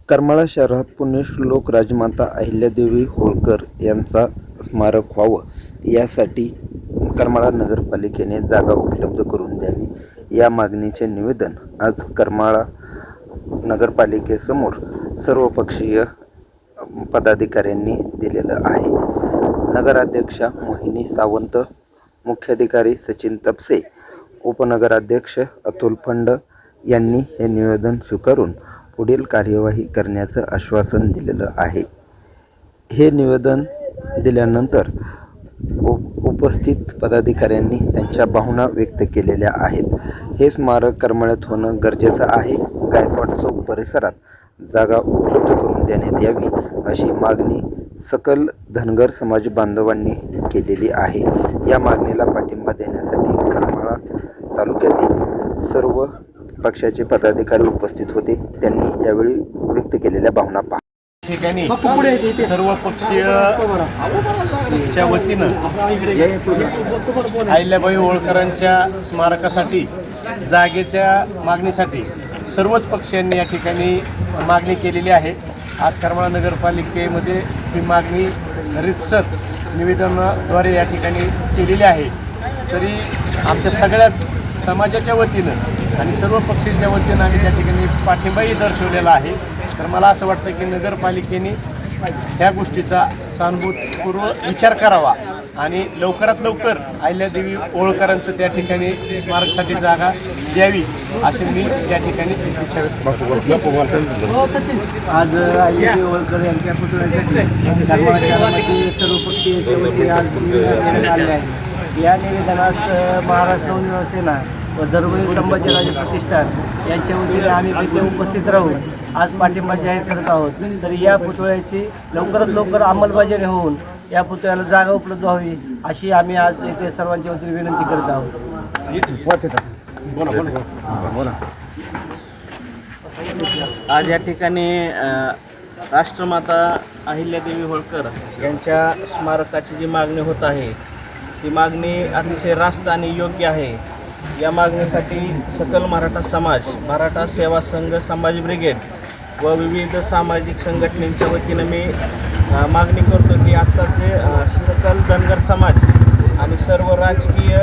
करमाळा शहरात पुण्यश्लोक राजमाता अहिल्यादेवी होळकर यांचा स्मारक व्हावं यासाठी करमाळा नगरपालिकेने जागा उपलब्ध करून द्यावी या मागणीचे निवेदन आज करमाळा नगरपालिकेसमोर सर्वपक्षीय पदाधिकाऱ्यांनी दिलेलं आहे. नगराध्यक्षा मोहिनी सावंत, मुख्याधिकारी सचिन तपसे, उपनगराध्यक्ष अतुल फंड यांनी हे निवेदन स्वीकारून पुढील कार्यवाही करण्याचं आश्वासन दिलेलं आहे. हे निवेदन दिल्यानंतर उपस्थित पदाधिकाऱ्यांनी त्यांच्या भावना व्यक्त केलेल्या आहेत. हे स्मारक करमाळ्यात होणं गरजेचं आहे. गायकवाड चौक परिसरात जागा उपलब्ध करून देण्यात यावी अशी मागणी सकल धनगर समाज बांधवांनी केलेली आहे. या मागणीला पाठिंबा देण्यासाठी करमाळा तालुक्यातील सर्व पक्षाचे पदाधिकारी उपस्थित होते. त्यांनी यावेळी व्यक्त केलेल्या भावना पहा. ठिकाणी सर्व पक्षीय च्या वतीनं अहिल्याबाई होळकरांच्या स्मारकासाठी जागेच्या मागणीसाठी सर्वच पक्षांनी या ठिकाणी मागणी केलेली आहे. आज करमाळा नगरपालिकेमध्ये ही मागणी रीतसर निवेदनाद्वारे या ठिकाणी केलेली आहे. तरी आमच्या सगळ्याच समाजाच्या वतीनं आणि सर्व पक्षांच्या वतीनं आम्ही त्या ठिकाणी पाठिंबाही दर्शवलेला आहे. तर मला असं वाटतं की नगरपालिकेने ह्या गोष्टीचा सहानुभूतीपूर्व विचार करावा आणि लवकरात लवकर अहिल्यादेवी होळकरांचं त्या ठिकाणी स्मारकासाठी जागा द्यावी अशी मी त्या ठिकाणी इच्छा व्यक्त करतो. आज अहिल्यादेवी होळकर यांच्या पुतळ्यासाठी करमाळा शहरामध्ये सर्वपक्षीयांच्या वतीने आज निवेदन देण्यात आले आहे. या निवेदनास महाराष्ट्र नवनिर्माण सेना व धर्मवीर संभाजीराजे प्रतिष्ठान यांच्या वतीने आम्ही तिथे उपस्थित राहून आज पाठिंबा जाहीर करत आहोत. तर या पुतळ्याची लवकरात लवकर अंमलबजावणी होऊन या पुतळ्याला जागा उपलब्ध व्हावी अशी आम्ही आज येथे सर्वांच्या वतीने विनंती करत आहोत. आज या ठिकाणी राष्ट्रमाता अहिल्यादेवी होळकर यांच्या स्मारकाची जी मागणी होत आहे ती मागणी अतिशय रास्त आणि योग्य आहे. या मागणीसाठी सकल मराठा समाज, मराठा सेवा संघ, संभाजी ब्रिगेड व विविध सामाजिक संघटनेच्या वतीनं मी मागणी करतो की आत्ता जे सकल धनगर समाज आणि सर्व राजकीय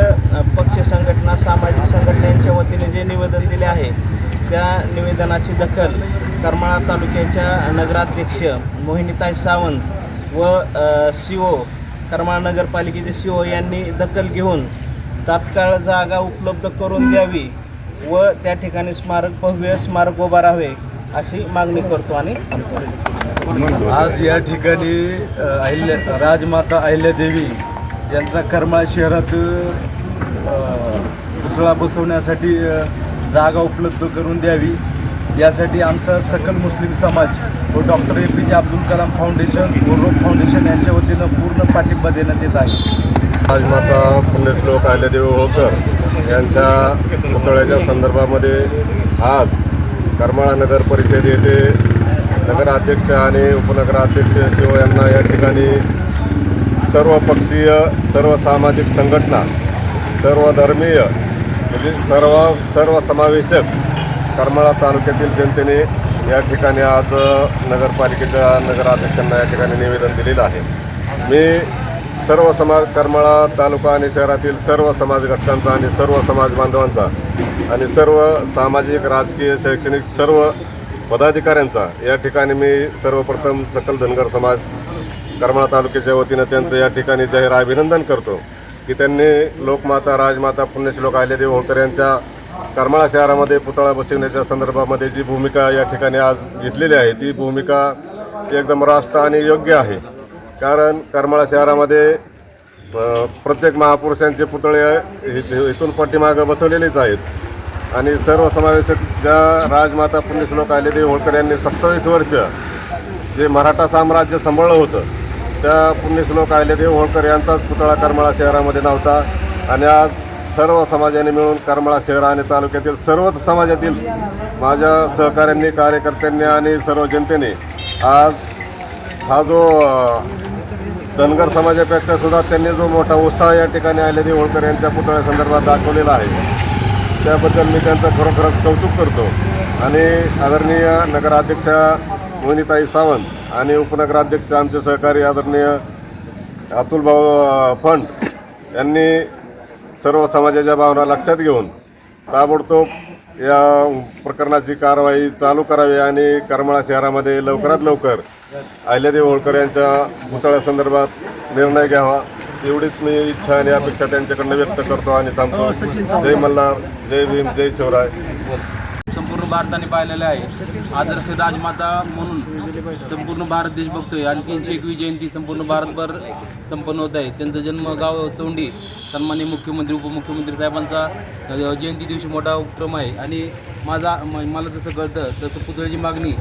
पक्ष संघटना, सामाजिक संघटनांच्या वतीने जे निवेदन दिले आहे त्या निवेदनाची दखल करमाळा तालुक्याच्या नगराध्यक्ष मोहिनीताई सावंत व CO करमाळा नगरपालिकेचे CO यांनी दखल घेऊन तात्काळ जागा उपलब्ध करून द्यावी व त्या ठिकाणी भव्य स्मारक उभा राहावे अशी मागणी करतो. आणि आज या ठिकाणी राजमाता अहिल्यादेवी यांचा करमाळा शहरात पुतळा बसवण्यासाठी जागा उपलब्ध करून द्यावी यासाठी आमचा सकल मुस्लिम समाज व doctor APJ Abdul Kalam foundation व रोप फाउंडेशन यांच्या वतीनं पूर्ण पाठिंबा देण्यात येत आहे. राजमाता पुण्यश्लोक अहिल्यादेवी होळकर यांच्या पुतळ्याच्या संदर्भामध्ये आज करमाळा नगर परिषद येथे नगराध्यक्ष आणि उपनगराध्यक्ष शिव यांना या ठिकाणी सर्व पक्षीय, सर्व सामाजिक संघटना, सर्व धर्मीय म्हणजे सर्व समावेशक करमाळा तालुक्यातील जनतेने या ठिकाणी आज नगरपालिकेच्या नगराध्यक्षांना या ठिकाणी निवेदन दिलेलं आहे. मी सर्व करमाळा तालुका आणि शहरातील सर्व समाज घटकांचा आणि सर्व समाज बांधवांचा आणि सर्व सामाजिक, राजकीय, शैक्षणिक सर्व पदाधिकाऱ्यांचा या ठिकाणी मी सर्वप्रथम सकल धनगर समाज करमाळा तालुक्याच्या वतीनं त्यांचं या ठिकाणी जाहीर अभिनंदन करतो की त्यांनी लोकमाता राजमाता पुण्यश्लोक अहिल्यादेवी होळकर यांच्या करमाळा शहरामध्ये पुतळा बसवण्याच्या संदर्भामध्ये जी भूमिका या ठिकाणी आज घेतलेली आहे ती भूमिका एकदम रास्त आणि योग्य आहे. कारण करमाळा शहरामध्ये प्रत्येक महापुरुषांचे पुतळे इथून पाठीमागं बसवलेलेच आहेत आणि सर्व समावेशक ज्या राजमाता पुण्यश्लोक अहिल्यादेवी होळकर यांनी 27 वर्ष जे मराठा साम्राज्य सांभाळलं होतं त्या पुण्यश्लोक अहिल्यादेवी होळकर यांचाच पुतळा करमाळा शहरामध्ये नव्हता आणि आज सर्व समाजाने मिळून करमाळा शहर आणि तालुक्यातील सर्वच समाजातील माझ्या सहकाऱ्यांनी, कार्यकर्त्यांनी आणि सर्व जनतेने आज हा जो धनगर समाजापेक्षा सुद्धा त्यांनी जो मोठा उत्साह या ठिकाणी अहिल्यादेवी होळकर यांच्या पुतळ्यासंदर्भात दाखवलेला आहे त्याबद्दल मी त्यांचं खरोखरच कौतुक करतो. आणि आदरणीय नगराध्यक्षा मोहिनीताई सावंत आणि उपनगराध्यक्ष आमचे सहकारी आदरणीय अतुलभाऊ फंड यांनी सर्व समाजाच्या भावना लक्षात घेऊन ताबडतोब या प्रकरणाची कारवाई चालू करावी आणि करमाळा शहरामध्ये लवकरात लवकर अहिल्यादेवी होळकर यांच्या पुतळ्यासंदर्भात निर्णय घ्यावा एवढीच मी इच्छा आणि अपेक्षा त्यांच्याकडनं व्यक्त करतो आणि थांबतो. जय मल्हार, जय भीम, जय शिवराय. संपूर्ण भारताने पाहिलेलं आहे. आदर्श राजमाता म्हणून संपूर्ण भारत देश बघतोय आणि 301वी जयंती संपूर्ण भारतभर संपन्न होत आहे. त्यांचं जन्मगाव चौंडी, सन्माननीय मुख्यमंत्री उपमुख्यमंत्री साहेबांचा जयंती दिवशी मोठा उपक्रम आहे. आणि मला जसं कळतं तसं पुतळ्याची मागणी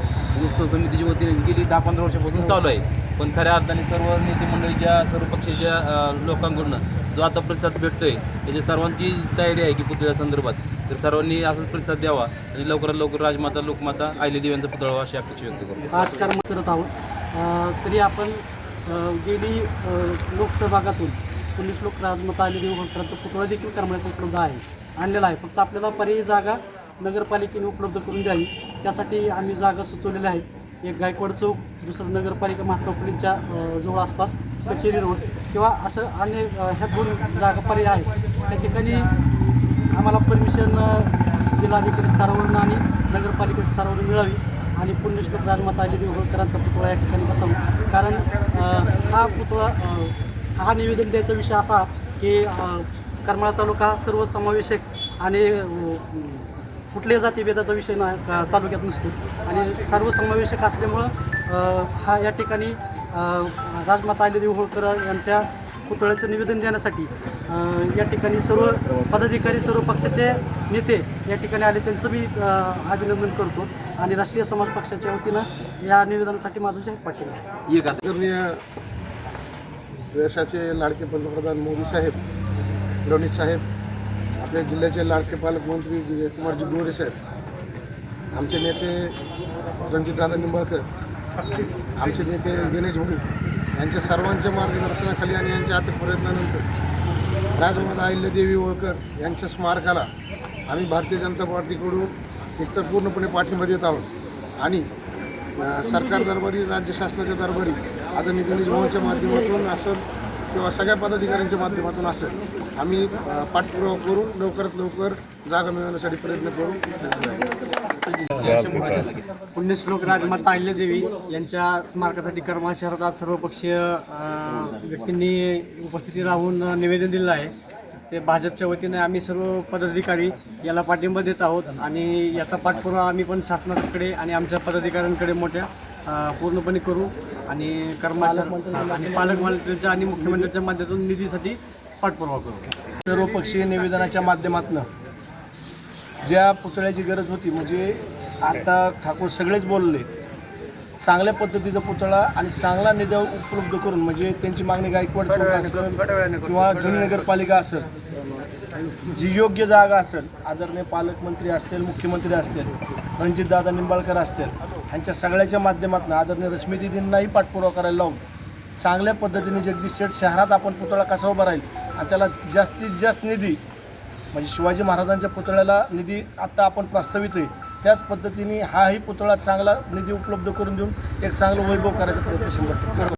उत्सव समितीच्या वतीने गेली 10-15 वर्षापासून चालू आहे. पण खऱ्या अर्थाने सर्व नेते मंडळीच्या सर्व पक्षाच्या लोकांकडून जो आता प्रतिसाद भेटतोय त्याच्या सर्वांची तयारी आहे की पुतळ्यासंदर्भात तर सर्वांनी असाच प्रतिसाद द्यावा आणि लवकरात लवकर राजमाता लोकमाता अहिल्यादेवी यांचा पुतळा व्हावा अशी अपेक्षा व्यक्त करतो. आज कर्म करत आहोत. तरी आपण गेली लोकसभागातून 19 लोक राजमाता अहिल्यादेवी होळकरांचा पुतळा देखील करमाळ्यात उपलब्ध आहे आणलेला आहे. फक्त आपल्याला पर्यायी जागा नगरपालिकेने उपलब्ध करून द्यावी त्यासाठी आम्ही जागा सुचवलेल्या आहेत. एक गायकवाड चौक, दुसरं नगरपालिका महात्मा फुलेंच्या जवळ आसपास कचेरी रोड किंवा असं अन्य ह्या 2 जागा पर्याय आहेत. त्या ठिकाणी आम्हाला परमिशन जिल्हाधिकारी स्तरावरून आणि नगरपालिका स्तरावरून मिळावी आणि पुण्यश्लोक राजमाता अहिल्यादेवी होळकरांचा पुतळा या ठिकाणी बसावा. कारण हा पुतळा हा निवेदन द्यायचा विषय असा की करमाळा तालुका हा सर्वसमावेशक आणि कुठल्याही जातीभेदाचा विषय तालुक्यात नसतो आणि सर्वसमावेशक असल्यामुळं हा या ठिकाणी राजमाता अहिल्यादेवी होळकर यांच्या पुतळ्याचं निवेदन देण्यासाठी या ठिकाणी सर्व पदाधिकारी सर्व पक्षाचे नेते या ठिकाणी आले त्यांचं मी अभिनंदन करतो आणि राष्ट्रीय समाज पक्षाच्या वतीनं या निवेदनासाठी माझं जाहीर पाठिंबा. आदरणीय देशाचे लाडके पंतप्रधान मोदी साहेब, फडणवीस साहेब, आपल्या जिल्ह्याचे लाडके पालकमंत्री जयकुमारजी गोरे साहेब, आमचे नेते रणजितदादा निंबाळकर, आमचे नेते गणेश भाऊ यांच्या सर्वांच्या मार्गदर्शनाखाली आणि यांच्या प्रयत्नानंतर राजमाता अहिल्यादेवी होळकर यांच्या स्मारकाला आम्ही भारतीय जनता पार्टीकडून एकतर पूर्णपणे पाठिंबा देत आहोत आणि सरकार दरबारी, राज्य शासनाच्या दरबारी आदरणीय गणेश भाऊंच्या माध्यमातून असेल किंवा सगळ्या पदाधिकाऱ्यांच्या माध्यमातून असेल आम्ही पाठपुरावा करून लवकरात लवकर जागा मिळवण्यासाठी प्रयत्न करू. पुण्यश्लोक राजमाता अहिल्यादेवी यांच्या स्मारकासाठी करमाळा शहरात आज सर्वपक्षीय व्यक्तींनी उपस्थिती राहून निवेदन दिलेलं आहे. ते भाजपच्या वतीने आम्ही सर्व पदाधिकारी याला पाठिंबा देत आहोत आणि याचा पाठपुरावा आम्ही पण शासनाकडे आणि आमच्या पदाधिकाऱ्यांकडे मोठ्या पूर्णपणे करू आणि करमाळा आणि पालकमंत्र्यांच्या आणि मुख्यमंत्र्यांच्या माध्यमातून निधीसाठी पाठपुरावा करू. सर्वपक्षीय निवेदनाच्या माध्यमातून ज्या पुतळ्याची गरज होती म्हणजे आता ठाकूर सगळेच बोलले चांगल्या पद्धतीचा पुतळा आणि चांगला निधी उपलब्ध करून म्हणजे त्यांची मागणी गायकवाड चौक असेल किंवा जुनी नगरपालिका असेल जी योग्य जागा असेल आदरणीय पालकमंत्री असतील, मुख्यमंत्री असतील, रणजितदादा निंबाळकर असतील ह्यांच्या सगळ्याच्या माध्यमातून आदरणीय रश्मीदीदींनाही पाठपुरावा करायला लावून चांगल्या पद्धतीने जगदीश शेठ शहरात आपण पुतळा कसा उभा राहील आणि त्याला जास्तीत जास्त निधी म्हणजे शिवाजी महाराजांच्या पुतळ्याला निधी आत्ता आपण प्रस्तावित आहे त्याच पद्धतीने हाही पुतळा चांगला निधी उपलब्ध करून देऊन एक चांगलं वैभव करायचा प्रयत्न 100%